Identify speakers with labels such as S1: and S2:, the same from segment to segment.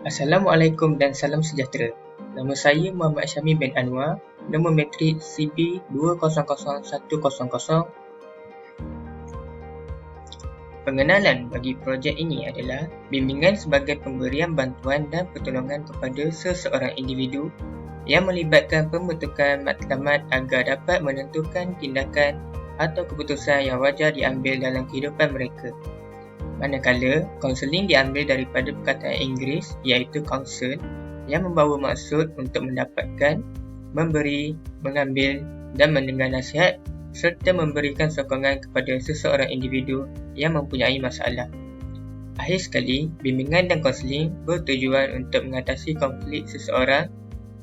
S1: Assalamualaikum dan salam sejahtera. Nama saya Muhammad Syami bin Anwar, nombor matrik CB200100. Pengenalan bagi projek ini adalah bimbingan sebagai pemberian bantuan dan pertolongan kepada seseorang individu yang melibatkan pembentukan matlamat agar dapat menentukan tindakan atau keputusan yang wajar diambil dalam kehidupan mereka. Manakala, kaunseling diambil daripada perkataan Inggeris iaitu counsel yang membawa maksud untuk mendapatkan, memberi, mengambil dan mendengar nasihat serta memberikan sokongan kepada seseorang individu yang mempunyai masalah. Akhir sekali, bimbingan dan kaunseling bertujuan untuk mengatasi konflik seseorang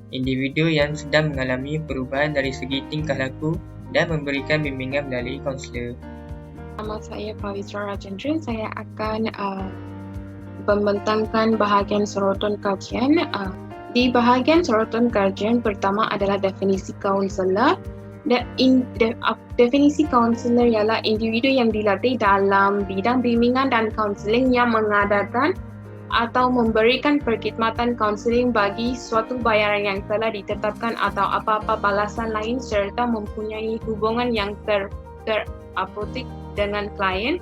S1: individu yang sedang mengalami perubahan dari segi tingkah laku dan memberikan bimbingan melalui kaunselor.
S2: Nama saya Pavitra Rajendra. Saya akan membentangkan bahagian sorotan kajian. Di bahagian sorotan kajian pertama adalah definisi kaunselor. Definisi kaunselor ialah individu yang dilatih dalam bidang bimbingan dan kaunseling yang mengadakan atau memberikan perkhidmatan kaunseling bagi suatu bayaran yang telah ditetapkan atau apa-apa balasan lain serta mempunyai hubungan yang terapotik dengan klien.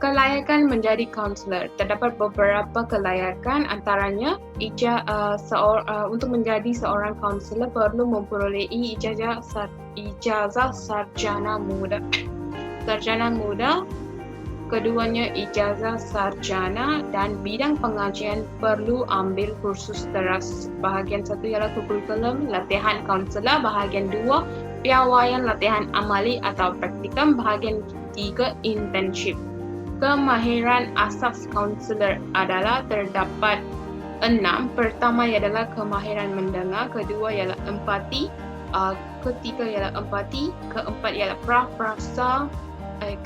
S2: Kelayakan menjadi kaunselor. Terdapat beberapa kelayakan, antaranya untuk menjadi seorang kaunselor perlu memperolehi ijazah sarjana muda. Keduanya ijazah sarjana dan bidang pengajian perlu ambil kursus teras. Bahagian 1 ialah kurikulum latihan kaunselor, bahagian 2 piawaian latihan amali atau praktikum, bahagian 3 internship. Kemahiran asas kaunselor adalah terdapat 6. Pertama adalah kemahiran mendengar, kedua ialah empati, ketiga ialah empati, keempat ialah parafrasa,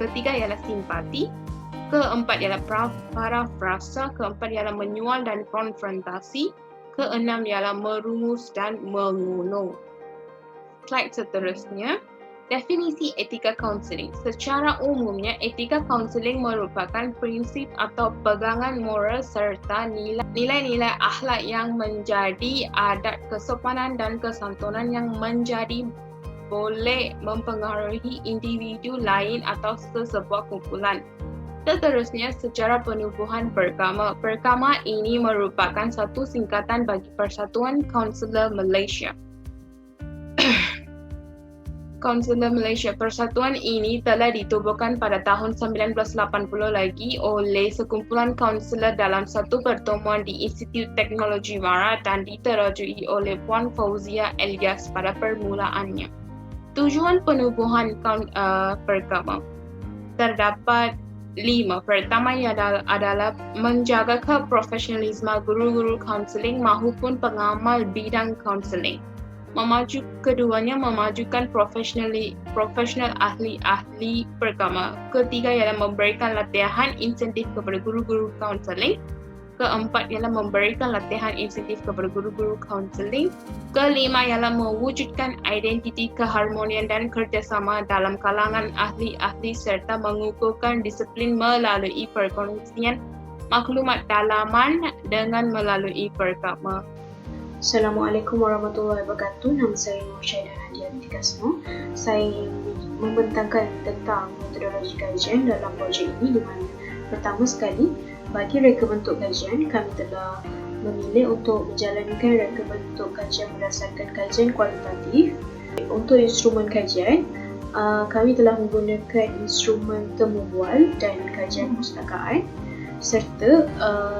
S2: ketiga ialah simpati, keempat ialah parafrasa, keempat ialah menyual dan konfrontasi, keenam ialah merumus dan mengunung. Slide seterusnya. Definisi etika kaunseling. Secara umumnya, etika kaunseling merupakan prinsip atau pegangan moral serta nilai-nilai akhlak yang menjadi adat kesopanan dan kesantunan yang boleh mempengaruhi individu lain atau sesebuah kumpulan. Seterusnya, secara penubuhan perkama. Perkama ini merupakan satu singkatan bagi Persatuan Kaunselor Malaysia. Kaunselor Malaysia. Persatuan ini telah ditubuhkan pada tahun 1980 lagi oleh sekumpulan kaunselor dalam satu pertemuan di Institut Teknologi Barat dan diterajui oleh Puan Fauzia Elias pada permulaannya. Tujuan penubuhan perkama terdapat 5. Pertama adalah menjaga keprofesionalisme guru-guru kaunseling maupun pengamal bidang kaunseling. Keduanya memajukan profesional ahli-ahli perkama. Ketiga ialah memberikan latihan insentif kepada guru-guru kaunseling. Keempat ialah memberikan latihan insentif kepada guru-guru kaunseling. Kelima ialah mewujudkan identiti keharmonian dan kerjasama dalam kalangan ahli-ahli serta mengukuhkan disiplin melalui perkongsian maklumat dalaman dengan melalui perkama.
S3: Assalamualaikum warahmatullahi wabarakatuh. Nama saya Nur Syaidah Nadia Tikasno. Saya membentangkan tentang metodologi kajian dalam projek ini, di mana pertama sekali, bagi reka bentuk kajian, kami telah memilih untuk menjalankan reka bentuk kajian berdasarkan kajian kualitatif. Untuk instrumen kajian, kami telah menggunakan instrumen temu bual dan kajian pustakaan. Serta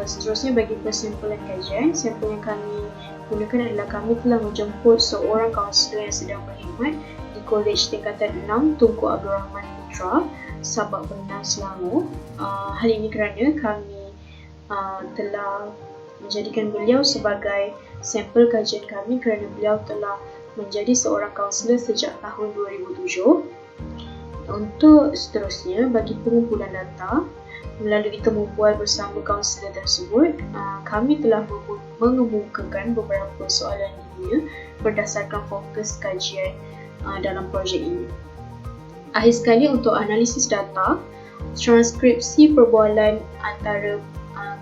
S3: seterusnya bagi persimpulan kajian, sampel yang kami gunakan adalah kami telah menjemput seorang kaunselor yang sedang berkhidmat di Kolej Tingkatan 6 Tunku Abdul Rahman Putra, Sabak Penang, Selangor. Hal ini kerana kami telah menjadikan beliau sebagai sampel kajian kami kerana beliau telah menjadi seorang kaunselor sejak tahun 2007. Untuk seterusnya, bagi pengumpulan data melalui temu bual bersama kaunselor tersebut, kami telah mengemukakan beberapa soalan ilmiah berdasarkan fokus kajian dalam projek ini. Akhir sekali, untuk analisis data, transkripsi perbualan antara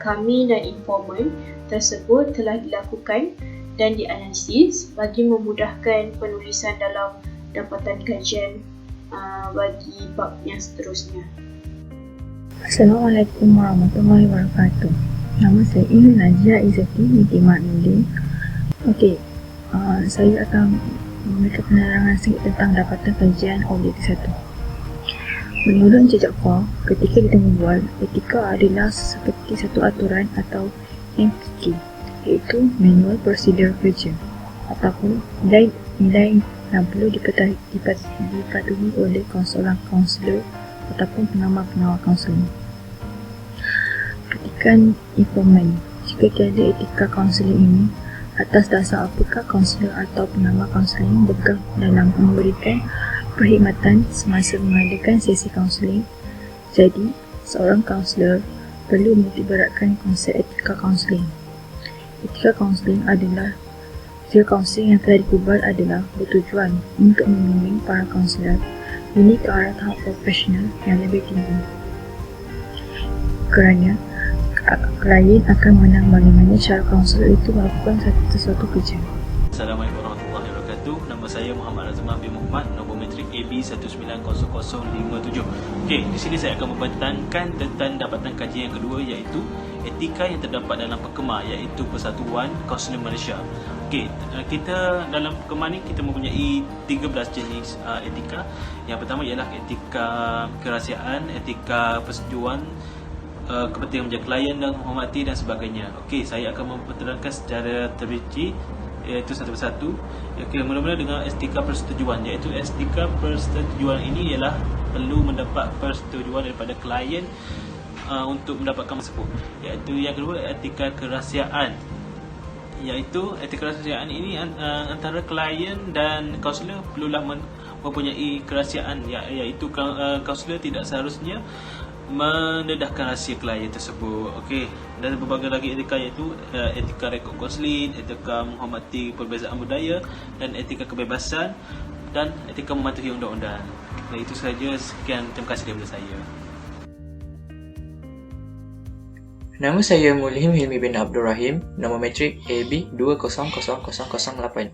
S3: kami dan informan tersebut telah dilakukan dan dianalisis bagi memudahkan penulisan dalam dapatan kajian bagi bab yang seterusnya.
S4: Assalamualaikum warahmatullahi wabarakatuh. Nama saya Najia Izzati binti Mat Nudin. Okey, saya akan memberikan penerangan sikit tentang dapatan kajian objektif 1. Menurut Encik Jaafar, ketika kita membual, etika adalah seperti satu aturan atau MPK, iaitu Manual Prosedur Kerja, ataupun nilai yang perlu dipatuhi oleh kaunselor ataupun pengamal kaunseling. Kritikan informan. Jika tiada etika kaunseling ini, atas dasar apakah kaunselor atau pengamal kaunseling bergerak dalam memberikan perkhidmatan semasa mengadakan sesi kaunseling? Jadi, seorang kaunselor perlu menitikberatkan konsep etika kaunseling. Etika kaunseling yang telah dikubal adalah bertujuan untuk membimbing para kaunselor ini ke arah tahap profesional yang lebih tinggi. Kerana klien akan mengenal bagaimana cara kaunselor itu melakukan sesuatu kerja.
S5: Assalamualaikum warahmatullahi wabarakatuh. Nama saya Muhammad Azman bin Muhammad, nombor metrik AB 190057. Okey, di sini saya akan membentangkan tentang dapatan kajian yang kedua, iaitu etika yang terdapat dalam Perkemar, iaitu Persatuan Kaunselor Malaysia. Okey, kita dalam Perkemar ni kita mempunyai 13 jenis etika. Yang pertama ialah etika kerahsiaan, etika persetujuan, kepentingan menjaga klien dan menghormati dan sebagainya. Okey, saya akan memperterangkan secara terperinci iaitu satu persatu. Okey, mula-mula dengan etika persetujuan, iaitu etika persetujuan ini ialah perlu mendapat persetujuan daripada klien untuk mendapatkan tersebut. Iaitu yang kedua, etika kerahsiaan, iaitu etika kerahsiaan ini antara klien dan kaunselor perlulah mempunyai kerahsiaan, iaitu kaunselor tidak seharusnya mendedahkan rahsia klien tersebut. Okey, dan berbagai lagi etika, iaitu etika rekod kaunseling, etika menghormati perbezaan budaya, dan etika kebebasan, dan etika mematuhi undang-undang. Dan itu sahaja. Sekian, terima kasih daripada saya.
S1: Nama saya Mulhim Hilmi bin Abdul Rahim, nombor metrik AB 200008.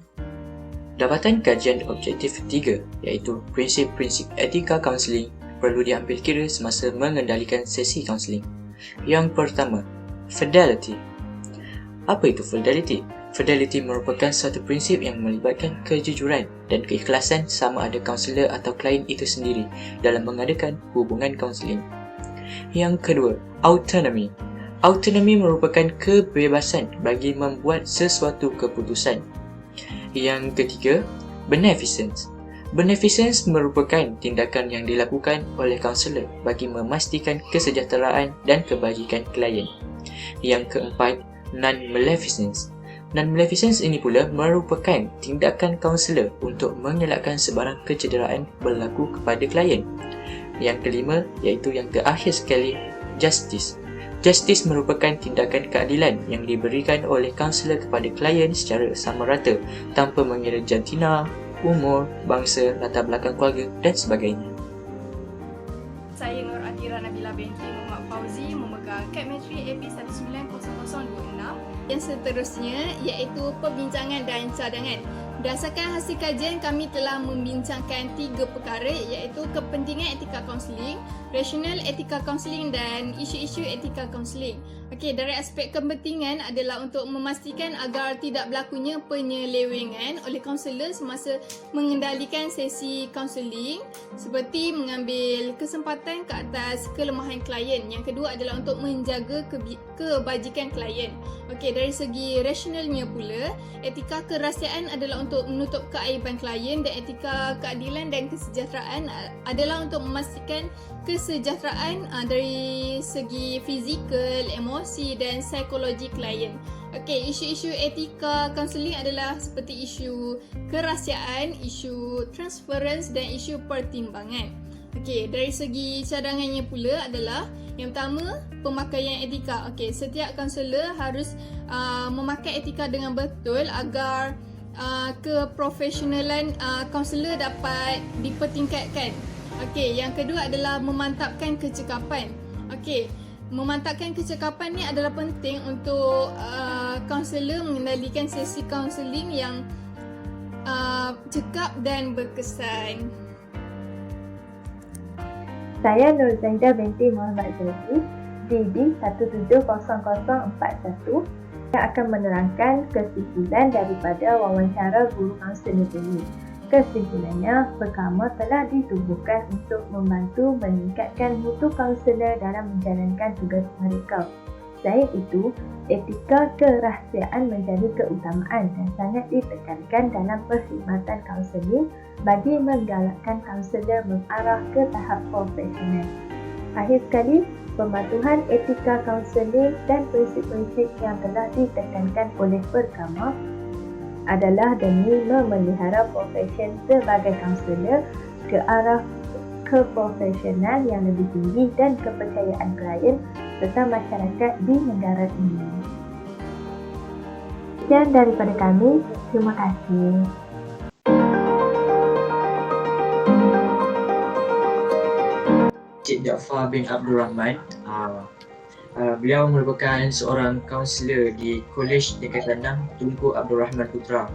S1: Dapatan kajian objektif 3, iaitu prinsip-prinsip etika kaunseling, perlu diambil kira semasa mengendalikan sesi kaunseling. Yang pertama, fidelity. Apa itu fidelity? Fidelity merupakan satu prinsip yang melibatkan kejujuran dan keikhlasan sama ada kaunselor atau klien itu sendiri dalam mengadakan hubungan kaunseling. Yang kedua, autonomy. Autonomi merupakan kebebasan bagi membuat sesuatu keputusan. Yang ketiga, beneficence. Beneficence merupakan tindakan yang dilakukan oleh kaunselor bagi memastikan kesejahteraan dan kebajikan klien. Yang keempat, non-maleficence. Non-maleficence ini pula merupakan tindakan kaunselor untuk mengelakkan sebarang kecederaan berlaku kepada klien. Yang kelima, iaitu yang terakhir sekali, justice. Justice merupakan tindakan keadilan yang diberikan oleh kaunselor kepada klien secara sama rata tanpa mengira jantina, umur, bangsa, latar belakang keluarga dan sebagainya.
S6: Saya Nur Adira Nabila binti Muhammad Fauzi, memegang kad metrik AP 190026. Yang seterusnya iaitu perbincangan dan cadangan. Berdasarkan hasil kajian, kami telah membincangkan 3 perkara, iaitu kepentingan etika kaunseling, rasional etika kaunseling dan isu-isu etika kaunseling. Okey, dari aspek kepentingan adalah untuk memastikan agar tidak berlakunya penyelewengan oleh kaunselor semasa mengendalikan sesi kaunseling, seperti mengambil kesempatan ke atas kelemahan klien. Yang kedua adalah untuk menjaga kebajikan klien. Okey, dari segi rasionalnya pula, etika kerahsiaan adalah untuk menutup keaiban klien, dan etika keadilan dan kesejahteraan adalah untuk memastikan kesejahteraan dari segi fizikal, emosi dan psikologi klien. Okey, isu-isu etika kaunseling adalah seperti isu kerahsiaan, isu transference dan isu pertimbangan. Okey, dari segi cadangannya pula adalah yang pertama, pemakaian etika. Okey, setiap kaunselor harus memakai etika dengan betul agar keprofesionalan kaunselor dapat dipertingkatkan. Okey, yang kedua adalah memantapkan kecekapan. Okey, memantapkan kecakapan ni adalah penting untuk kaunselor mengendalikan sesi kaunseling yang cekap dan berkesan.
S7: Saya Nur Zaida binti Muhammad Zaidi, DD 170041 yang akan menerangkan kesimpulan daripada wawancara guru kaunseling ini. Kesimpulannya, perkama telah ditubuhkan untuk membantu meningkatkan mutu kaunselor dalam menjalankan tugas mereka. Selain itu, etika kerahsiaan menjadi keutamaan dan sangat ditekankan dalam perkhidmatan kaunseling bagi menggalakkan kaunselor mengarah ke tahap profesional. Akhir sekali, pematuhan etika kaunseling dan prinsip-prinsip yang telah ditekankan oleh perkama adalah demi memelihara profesion sebagai kaunselor ke arah keprofesional yang lebih tinggi dan kepercayaan klien serta masyarakat di negara ini. Sekian daripada kami. Terima kasih.
S1: Cik Jaafar bin Abdul Rahman. Beliau merupakan seorang kaunselor di Kolej Tingkatan 6 Tunku Abdul Rahman Putra,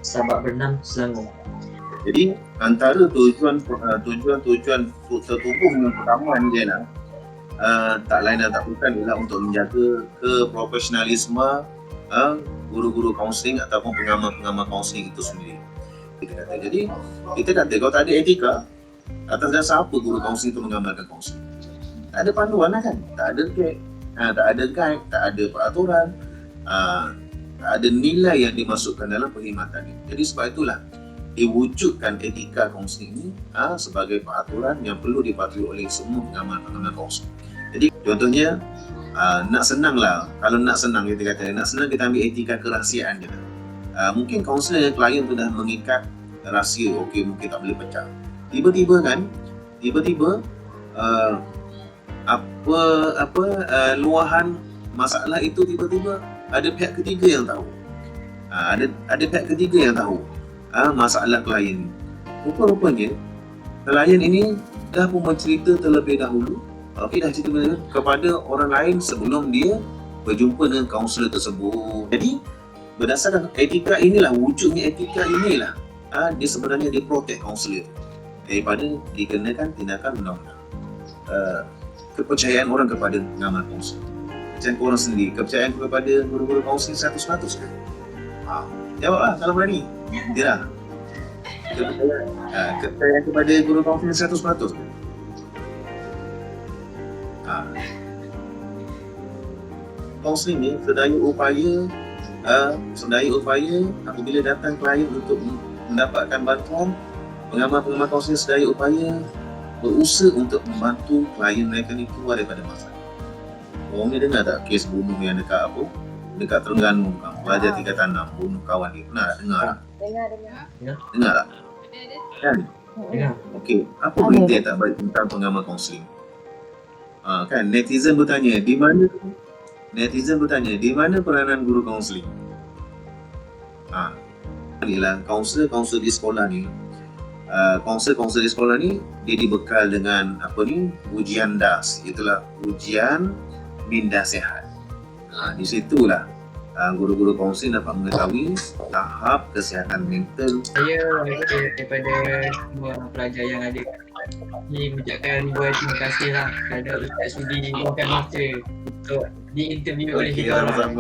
S1: Sabak Bernam, Selangor.
S8: Jadi antara tujuan tertubuh yang pertama ni Jena, tak lain dan tak bukan ialah untuk menjaga keprofesionalisme guru-guru kaunseling ataupun pengamal-pengamal kaunseling itu sendiri. Jadi kita kata kalau tak ada etika, atas dasar apa guru kaunseling itu mengamalkan kaunseling? Tak ada panduan lah kan, tak ada guide, tak ada peraturan, tak ada nilai yang dimasukkan dalam perkhidmatan ini. Jadi sebab itulah diwujudkan etika kaunseling ini sebagai peraturan yang perlu dipatuhi oleh semua pengamal-pengamal kaunseling. Jadi contohnya, nak senang lah, kalau nak senang kita kata, nak senang kita ambil etika kerahsiaan je. Mungkin kaunselor klien tu dah mengikat rahsia, okey mungkin tak boleh pecah. Tiba-tiba luahan masalah itu tiba-tiba ada pihak ketiga yang tahu. Ada pihak ketiga yang tahu masalah klien. Rupa-rupanya klien ini dah pun bercerita terlebih dahulu, dah cerita kepada orang lain sebelum dia berjumpa dengan kaunselor tersebut. Jadi berdasarkan etika inilah, wujudnya etika inilah dia sebenarnya diprotek kaunselor daripada dikenakan tindakan undang-undang. Kepercayaan orang kepada pengamal kaunseling, kepercayaan orang sendiri, kepercayaan kepada guru-guru kaunseling 100% kan? Jawablah kalau berani. Ya. Kepercayaan kepada guru kaunseling 100%. Kaunseling ni sedaya upaya apabila datang klien untuk mendapatkan bantuan, pengamal-pengamal kaunseling sedaya upaya berusaha untuk membantu klien mereka ni keluar daripada masalah. Orang ni dengar tak kes bunuh yang dekat Terengganu, pelajar tingkatan 6 bunuh kawan dia? Pernah tak dengar tak? Dengar tak? Kan? Okey, apa berita yang tak baik tentang pengamal kaunseling? Kan netizen bertanya, di mana peranan guru kaunseling? Inilah kaunselor di sekolah ni. Kaunselor di sekolah ni dia dibekal dengan ujian DAS, itulah ujian minda sihat. Di situlah guru-guru kaunseling dapat mengetahui tahap kesihatan mental.
S1: Saya daripada semua pelajar yang ada ni mengucapkan ribuan terima kasih lah kepada Ustaz Sudi luangkan masa untuk diinterview oleh kita orang.